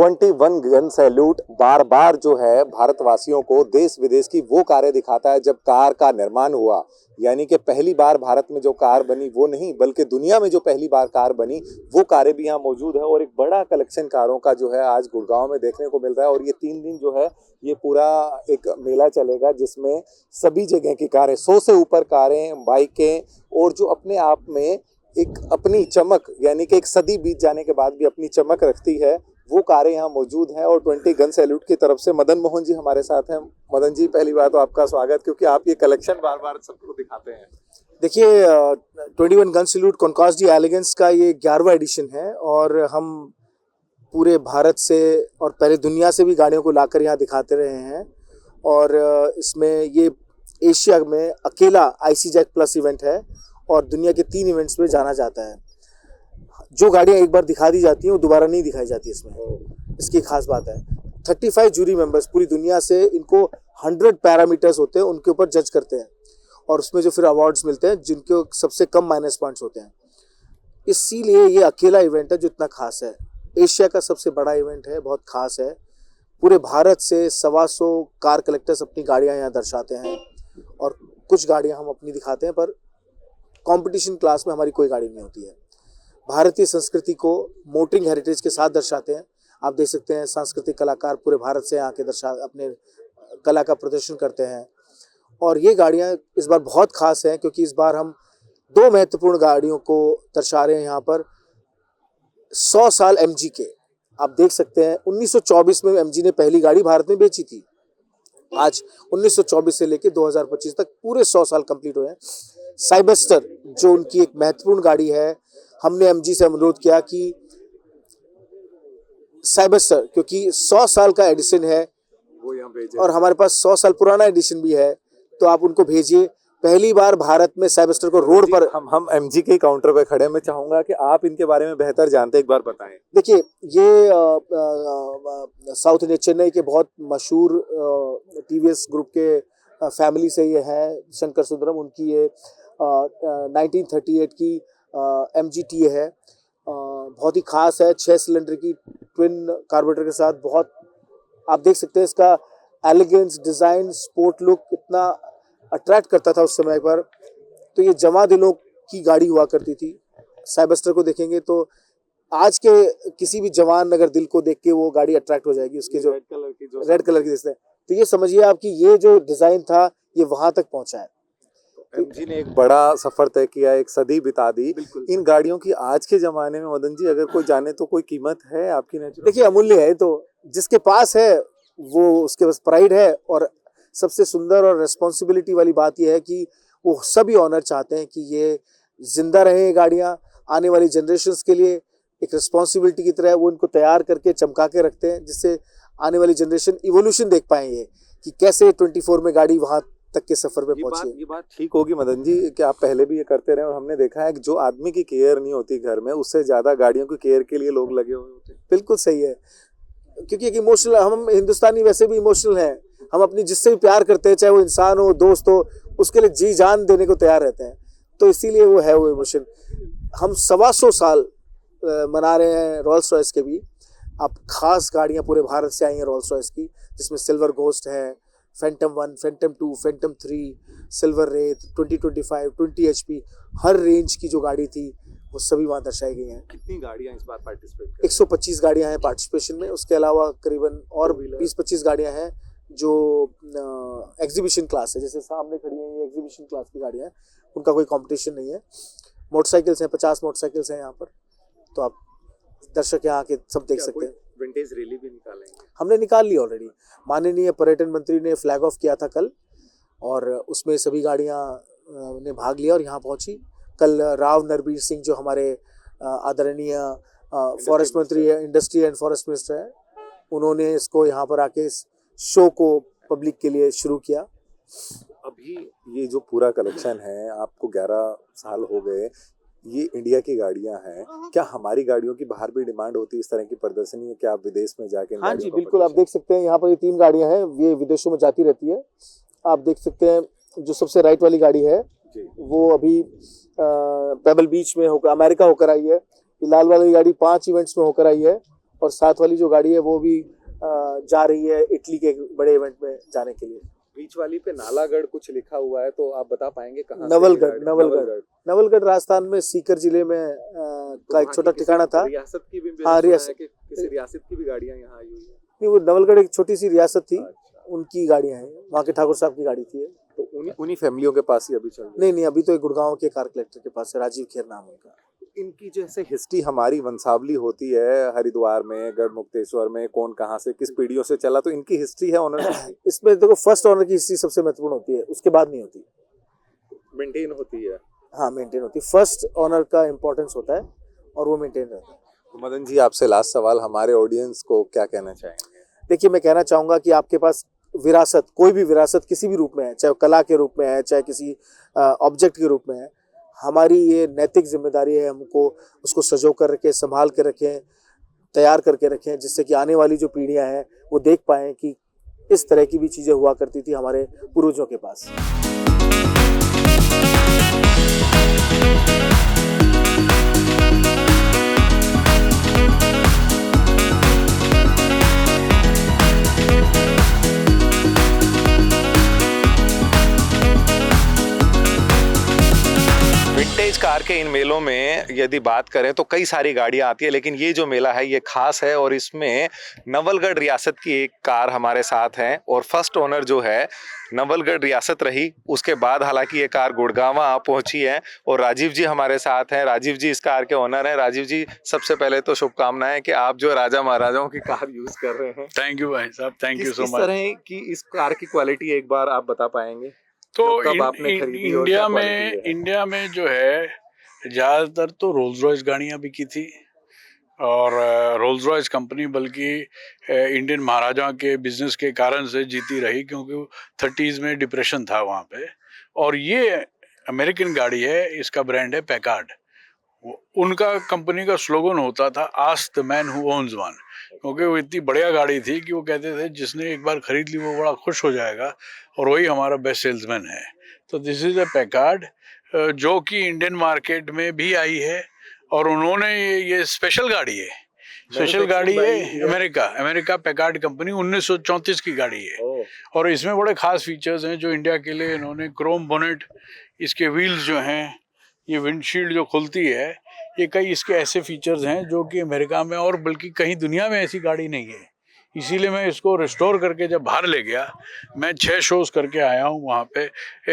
21 gun salute बार बार जो है भारतवासियों को देश विदेश की वो कारें दिखाता है जब कार का निर्माण हुआ, यानी कि पहली बार भारत में जो कार बनी वो नहीं बल्कि दुनिया में जो पहली बार कार बनी वो कारें भी यहाँ मौजूद है। और एक बड़ा कलेक्शन कारों का जो है आज गुड़गांव में देखने को मिल रहा है। और ये 3 दिन जो है ये पूरा एक मेला चलेगा जिसमें सभी जगह की कारें, 100 से ऊपर कारें, बाइकें, और जो अपने आप में एक अपनी चमक, यानी कि एक सदी बीत जाने के बाद भी अपनी चमक रखती है, वो कारें यहाँ मौजूद हैं। और 20 गन सैल्यूट की तरफ से मदन मोहन जी हमारे साथ हैं। मदन जी, पहली बार तो आपका स्वागत, क्योंकि आप ये कलेक्शन बार बार सबको दिखाते हैं। देखिए, 21 gun salute concours d elegance का ये 11वां एडिशन है और हम पूरे भारत से और पहले दुनिया से भी गाड़ियों को लाकर यहाँ दिखाते रहे हैं। और इसमें ये एशिया में अकेला आईसी जैक प्लस इवेंट है और दुनिया के 3 इवेंट्स में जाना जाता है। जो गाड़ियाँ एक बार दिखा दी जाती हैं वो दोबारा नहीं दिखाई जाती इसमें, इसकी खास बात है। 35 जूरी मेंबर्स पूरी दुनिया से, इनको 100 पैरामीटर्स होते हैं, उनके ऊपर जज करते हैं और उसमें जो फिर अवार्ड्स मिलते हैं जिनके सबसे कम माइनस पॉइंट्स होते हैं। इसीलिए ये अकेला इवेंट है जो इतना खास है। एशिया का सबसे बड़ा इवेंट है, बहुत खास है। पूरे भारत से 125 कार कलेक्टर्स अपनी गाड़ियाँ यहाँ दर्शाते हैं और कुछ गाड़ियाँ हम अपनी दिखाते हैं, पर कंपटीशन क्लास में हमारी कोई गाड़ी नहीं होती है। भारतीय संस्कृति को मोटरिंग हेरिटेज के साथ दर्शाते हैं। आप देख सकते हैं सांस्कृतिक कलाकार पूरे भारत से आके अपने कला का प्रदर्शन करते हैं। और ये गाड़ियाँ इस बार बहुत खास हैं क्योंकि इस बार हम 2 महत्वपूर्ण गाड़ियों को दर्शा रहे हैं यहाँ पर। 100 साल एमजी के, आप देख सकते हैं 1924 में एमजी ने पहली गाड़ी भारत में बेची थी। आज 1924 से लेकर 2025 तक पूरे 100 साल कंप्लीट हुए हैं। साइबस्टर जो उनकी एक महत्वपूर्ण गाड़ी है, हमने एमजी से अनुरोध किया कि साइबस्टर, क्योंकि 100 साल का एडिशन है वो यहाँ भेजे और हमारे पास 100 साल पुराना एडिशन भी है, तो आप उनको भेजिए। पहली बार भारत में साइबस्टर को रोड पर, हम एमजी के काउंटर पे खड़े हैं। मैं चाहूंगा कि आप इनके बारे में बेहतर जानते हैं, एक बार बताएं। देखिए, ये साउथ इंडिया चेन्नई के बहुत मशहूर टीवीएस ग्रुप के फैमिली से ये है। शंकर सुंदरम, उनकी ये 1938 की MGT है। बहुत ही खास है, 6 सिलेंडर की ट्विन कार्बोरेटर के साथ। बहुत आप देख सकते हैं इसका एलिगेंस, डिज़ाइन, स्पोर्ट लुक इतना अट्रैक्ट करता था उस समय पर। तो ये जवां दिलों की गाड़ी हुआ करती थी। साइबस्टर को देखेंगे तो आज के किसी भी जवान अगर दिल को देख के वो गाड़ी अट्रैक्ट हो जाएगी। उसके जो रेड कलर की देखते हैं तो ये समझिए आपकी ये जो डिज़ाइन था ये वहाँ तक पहुँचा है। एमजी ने एक बड़ा सफर तय किया, एक सदी बिता दी। इन गाड़ियों की आज के जमाने में मदन जी अगर कोई जाने तो कोई कीमत है आपकी नजर? देखिए, अमूल्य है। तो जिसके पास है वो, उसके पास प्राइड है। और सबसे सुंदर और रिस्पॉन्सिबिलिटी वाली बात यह है कि वो सभी ऑनर चाहते हैं कि ये जिंदा रहे। ये गाड़ियाँ आने वाली जनरेशन्स के लिए एक रिस्पॉन्सिबिलिटी की तरह वो इनको तैयार करके चमका के रखते हैं, जिससे आने वाली जनरेशन इवोल्यूशन देख पाएंगे कि कैसे 24 में गाड़ी वहाँ तक के सफर पे पहुंची। ये बात ठीक होगी मदन जी कि आप पहले भी ये करते रहे और हमने देखा है कि जो आदमी की केयर नहीं होती घर में, उससे ज्यादा गाड़ियों की केयर के लिए लोग लगे हुए होते हैं। बिल्कुल सही है, क्योंकि एक इमोशनल, हम हिंदुस्तानी वैसे भी इमोशनल हैं। हम अपनी जिससे भी प्यार करते हैं, चाहे वो इंसान हो, दोस्त हो, उसके लिए जी जान देने को तैयार रहते हैं। तो इसीलिए वो है वो इमोशन। हम 125 साल मना रहे हैं रॉल्स रॉयस के भी। आप खास गाड़ियाँ पूरे भारत से आई हैं रॉल्स रॉयस की, जिसमें सिल्वर घोस्ट है, फैंटम 1, फैंटम 2, फैंटम 3, सिल्वर रेत, 2025, 20 HP, हर रेंज की जो गाड़ी थी वो सभी वहाँ दर्शाई गई हैं। कितनी गाड़ियाँ इस बार पार्टिसिपेट कर? 125 गाड़ियाँ हैं पार्टिसिपेशन में। उसके अलावा करीबन और 20-25 गाड़ियाँ हैं जो एग्जीबिशन क्लास है। जैसे सामने खड़ी हैं ये एग्जीबिशन क्लास की गाड़ियाँ हैं, उनका कोई कंपटीशन नहीं है। मोटरसाइकिल्स हैं, 50 मोटरसाइकिल्स हैं यहाँ पर। तो आप दर्शक यहाँ आके सब देख सकते हैं। विंटेज रैली भी निकालेंगे? हमने निकाल ली ऑलरेडी। माननीय पर्यटन मंत्री ने फ्लैग ऑफ किया था कल, और उसमें सभी गाड़ियाँ ने भाग लिया और यहाँ पहुँची। कल राव नरबीर सिंह जो हमारे आदरणीय फॉरेस्ट मंत्री है, इंडस्ट्री एंड फॉरेस्ट मिनिस्टर है, उन्होंने इसको यहाँ पर आके इस शो को पब्लिक के लिए शुरू किया। अभी ये जो पूरा कलेक्शन है, आपको 11 साल हो गए, ये इंडिया की गाड़ियां हैं। क्या हमारी गाड़ियों की बाहर भी डिमांड होती है इस तरह की प्रदर्शनी है? क्या आप विदेश में जाके? हाँ जी, बिल्कुल। आप देख सकते हैं यहाँ पर ये 3 गाड़ियां हैं, ये विदेशों में जाती रहती है। आप देख सकते हैं जो सबसे राइट वाली गाड़ी है वो अभी पेबल बीच में होकर अमेरिका होकर आई है। ये लाल वाली गाड़ी 5 इवेंट्स में होकर आई है और साथ वाली जो गाड़ी है वो भी जा रही है इटली के एक बड़े इवेंट में जाने के लिए। बीच वाली पे नालागढ़ कुछ लिखा हुआ है, तो आप बता पाएंगे कहाँ से? नवलगढ़ राजस्थान में सीकर जिले में का एक छोटा ठिकाना था। रियासत की भी हाँ, रियासत किसी रियासत की भी गाड़ियां यहाँ आई हुई है। नहीं, वो नवलगढ़ एक छोटी सी रियासत थी, अच्छा। उनकी गाड़ियां हैं, वहाँ के ठाकुर साहब की गाड़ी थी। तो उन्हीं फैमिलियों के पास ही अभी चल रही है? नहीं, अभी तो एक गुड़गांव के कार कलेक्टर के पास है, राजीव खेर नाम उनका। इनकी जैसे हिस्ट्री हमारी वंशावली होती है, हरिद्वार में, गढ़मुक्तेश्वर में, कौन कहाँ से किस पीढ़ियों से चला, तो इनकी हिस्ट्री है ऑनर की? इसमें देखो फर्स्ट ऑनर की हिस्ट्री सबसे महत्वपूर्ण होती है, उसके बाद नहीं होती, मेंटेन होती है। हाँ, मेंटेन होती है। फर्स्ट ऑनर का इम्पोर्टेंस होता है और वो मेंटेन रहता है। तो मदन जी, आपसे लास्ट सवाल, हमारे ऑडियंस को क्या कहना चाहेंगे? देखिए, मैं कहना चाहूंगा कि आपके पास विरासत, कोई भी विरासत किसी भी रूप में है, चाहे कला के रूप में है, चाहे किसी ऑब्जेक्ट के रूप में है, हमारी ये नैतिक जिम्मेदारी है हमको उसको सजो कर रखें, संभाल के रखें, तैयार करके रखें, जिससे कि आने वाली जो पीढ़ियां हैं वो देख पाएं कि इस तरह की भी चीज़ें हुआ करती थी हमारे पूर्वजों के पास। विंटेज कार के इन मेलों में यदि बात करें तो कई सारी गाड़ियां आती है, लेकिन ये जो मेला है ये खास है और इसमें नवलगढ़ रियासत की एक कार हमारे साथ है और फर्स्ट ओनर जो है नवलगढ़ रियासत रही। उसके बाद हालांकि ये कार गुड़गांव पहुंची है और राजीव जी हमारे साथ हैं। राजीव जी इस कार के ओनर हैं। राजीव जी, सबसे पहले तो शुभकामनाएं कि आप जो राजा महाराजाओं की कार यूज कर रहे हैं। थैंक यू भाई साहब, थैंक यू सो किस मच। तरह की इस कार की क्वालिटी एक बार आप बता पाएंगे? तो कब आपने खरीदी और क्या क्वालिटी है? इंडिया में जो है ज़्यादातर तो रोल्स रॉयस गाड़ियाँ बिकी थी और रोल्स रॉयस कंपनी बल्कि इंडियन महाराजा के बिजनेस के कारण से जीती रही, क्योंकि 30s में डिप्रेशन था वहाँ पे। और ये अमेरिकन गाड़ी है, इसका ब्रांड है पैकार्ड। उनका कंपनी का स्लोगन होता था ask the man who owns one, क्योंकि वो इतनी बढ़िया गाड़ी थी कि वो कहते थे जिसने एक बार खरीद ली वो बड़ा खुश हो जाएगा और वही हमारा बेस्ट सेल्समैन है। तो दिस इज़ अ पैकार्ड जो कि इंडियन मार्केट में भी आई है और उन्होंने ये स्पेशल गाड़ी है, स्पेशल गाड़ी है अमेरिका पैकार्ड कंपनी 1934 की गाड़ी है। और इसमें बड़े खास फीचर्स हैं जो इंडिया के लिए इन्होंने क्रोम बोनेट, इसके व्हील्स जो हैं, ये विंडशील्ड जो खुलती है, ये कई इसके ऐसे फीचर्स हैं जो कि अमेरिका में और बल्कि कहीं दुनिया में ऐसी गाड़ी नहीं है। इसीलिए मैं इसको रिस्टोर करके जब बाहर ले गया, मैं 6 शोज करके आया हूँ वहाँ पे,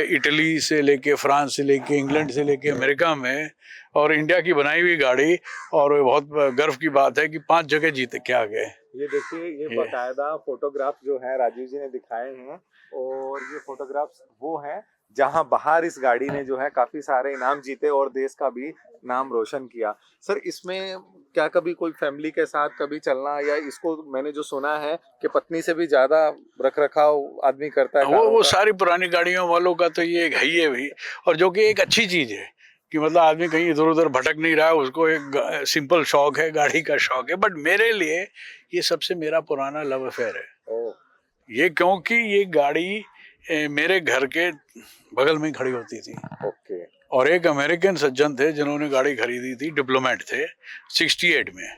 इटली से लेके, फ्रांस से लेके, इंग्लैंड से लेके अमेरिका में, और इंडिया की बनाई हुई गाड़ी। और बहुत गर्व की बात है कि 5 जगह जीत के आ गए। ये देखिए, ये बाकायदा फोटोग्राफ जो है राजीव जी ने दिखाए हैं और ये फोटोग्राफ्स वो हैं जहां बाहर इस गाड़ी ने जो है काफी सारे इनाम जीते और देश का भी नाम रोशन किया। सर, इसमें क्या कभी कोई फैमिली के साथ कभी चलना, या इसको मैंने जो सुना है कि पत्नी से भी ज्यादा रख रखाव आदमी करता है वो सारी पुरानी गाड़ियों वालों का तो ये है ही है भी, और जो कि एक अच्छी चीज है कि मतलब आदमी कहीं इधर उधर भटक नहीं रहा है, उसको एक सिंपल शौक है, गाड़ी का शौक है। बट मेरे लिए ये सबसे मेरा पुराना लव अफेयर है ये, क्योंकि ये गाड़ी मेरे घर के बगल में खड़ी होती थी। ओके। और एक अमेरिकन सज्जन थे जिन्होंने गाड़ी खरीदी थी, डिप्लोमेट थे 68 में,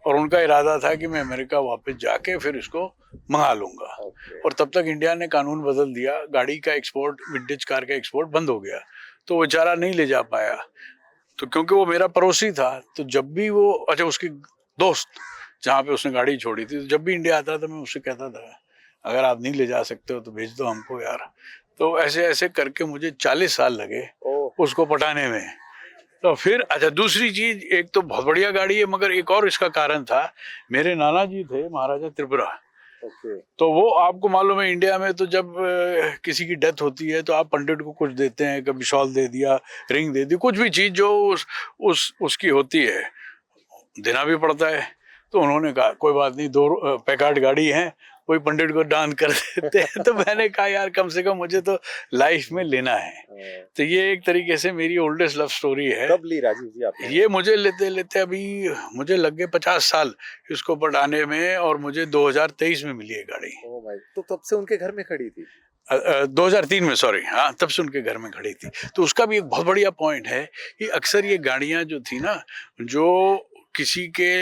और उनका इरादा था कि मैं अमेरिका वापस जाके फिर इसको मंगा लूंगा। और तब तक इंडिया ने कानून बदल दिया, गाड़ी का एक्सपोर्ट, विंटेज कार का एक्सपोर्ट बंद हो गया, तो वो बेचारा नहीं ले जा पाया। तो क्योंकि वो मेरा पड़ोसी था, तो जब भी वो, अच्छा उसकी दोस्त जहाँ पे उसने गाड़ी छोड़ी थी, तो जब भी इंडिया आता था मैं उससे कहता था अगर आप नहीं ले जा सकते हो तो भेज दो हमको यार। तो ऐसे ऐसे करके मुझे 40 साल लगे उसको पटाने में। तो फिर अच्छा, दूसरी चीज, एक तो बहुत बढ़िया गाड़ी है, मगर एक और इसका कारण था, मेरे नाना जी थे महाराजा त्रिपुरा। तो वो आपको मालूम है इंडिया में तो जब किसी की डेथ होती है तो आप पंडित को कुछ देते हैं, कभी शॉल दे दिया, रिंग दे दी, कुछ भी चीज जो उसकी होती है देना भी पड़ता है। तो उन्होंने कहा कोई बात नहीं, 2 पैकार्ड गाड़ी है, कोई पंडित को दान कर देते हैं। तो मैंने कहा यार कम से कम मुझे तो लाइफ में लेना है। तो ये एक तरीके से मेरी ओल्डेस्ट लव स्टोरी है। कब ली राजीव जी आपने? ये मुझे लेते लेते अभी मुझे लग गए 50 साल इसको पटाने में, और मुझे 2023 में मिली है गाड़ी। तो तब से उनके घर में खड़ी थी? 2003 में, सॉरी, हाँ, तब से उनके घर में खड़ी थी। तो उसका भी एक बहुत बढ़िया पॉइंट है कि अक्सर ये गाड़ियां जो थी ना, जो किसी के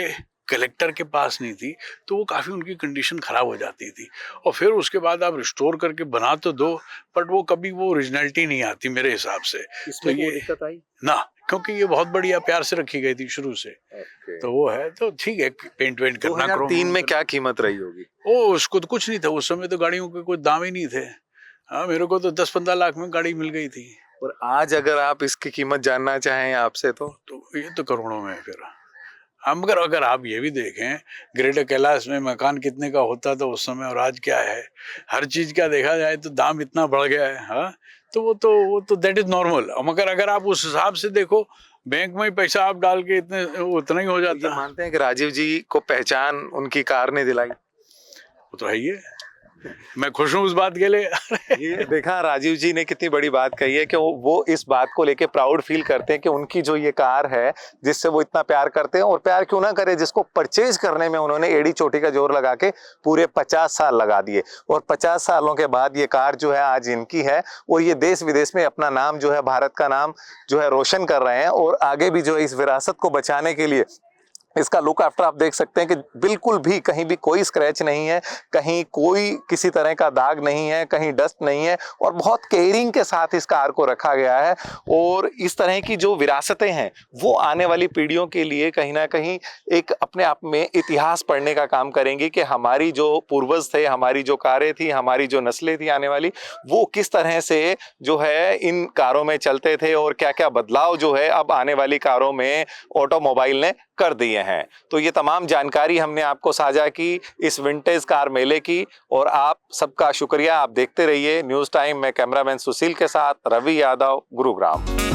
कलेक्टर के पास नहीं थी तो वो काफ़ी उनकी कंडीशन ख़राब हो जाती थी। और फिर उसके बाद आप रिस्टोर करके बना तो दो, बट वो कभी वो ओरिजिनलिटी नहीं आती मेरे हिसाब से। तो इसमें कोई ये दिक्कत आई? ना, क्योंकि ये बहुत बढ़िया प्यार से रखी गई थी शुरू से, तो वो है तो ठीक है। पेंट वेंट करना, 2003 में क्या कीमत रही होगी? ओ उसको तो कुछ नहीं था उस समय, तो गाड़ियों के कोई दाम ही नहीं थे। हाँ, मेरे को तो 10-15 लाख में गाड़ी मिल गई थी। और आज अगर आप इसकी कीमत जानना चाहें आपसे तो ये तो करोड़ों में है फिर। हम अगर आप ये भी देखें, ग्रेटर कैलाश में मकान कितने का होता था उस समय और आज क्या है, हर चीज का देखा जाए तो दाम इतना बढ़ गया है। हाँ, तो वो तो दैट इज नॉर्मल। मगर अगर आप उस हिसाब से देखो, बैंक में ही पैसा आप डाल के इतने उतना ही हो ये जाता है। मानते हैं कि राजीव जी को पहचान उनकी कार ने दिलाई? वो तो है ही है, मैं खुश हूँ उस बात के लिए। ये देखा राजीव जी ने कितनी बड़ी बात कही है कि वो इस बात को लेके प्राउड फील करते हैं कि उनकी जो ये कार है जिससे वो इतना प्यार करते हैं, और प्यार क्यों ना करे, जिसको परचेज करने में उन्होंने एड़ी चोटी का जोर लगा के पूरे 50 साल लगा दिए, और 50 सालों के बाद ये कार जो है आज इनकी है, और ये देश विदेश में अपना नाम जो है, भारत का नाम जो है रोशन कर रहे हैं। और आगे भी जो है इस विरासत को बचाने के लिए इसका लुक आफ्टर आप देख सकते हैं कि बिल्कुल भी कहीं भी कोई स्क्रैच नहीं है, कहीं कोई किसी तरह का दाग नहीं है, कहीं डस्ट नहीं है, और बहुत केयरिंग के साथ इस कार को रखा गया है। और इस तरह की जो विरासतें हैं वो आने वाली पीढ़ियों के लिए कहीं ना कहीं एक अपने आप में इतिहास पढ़ने का काम करेंगी कि हमारी जो पूर्वज थे, हमारी जो कारें थी, हमारी जो नस्लें थी आने वाली, वो किस तरह से जो है इन कारों में चलते थे, और क्या क्या बदलाव जो है अब आने वाली कारों में ऑटोमोबाइल ने कर दिए हैं। तो ये तमाम जानकारी हमने आपको साझा की इस विंटेज कार मेले की, और आप सबका शुक्रिया। आप देखते रहिए न्यूज़ टाइम में कैमरामैन सुशील के साथ रवि यादव, गुरुग्राम।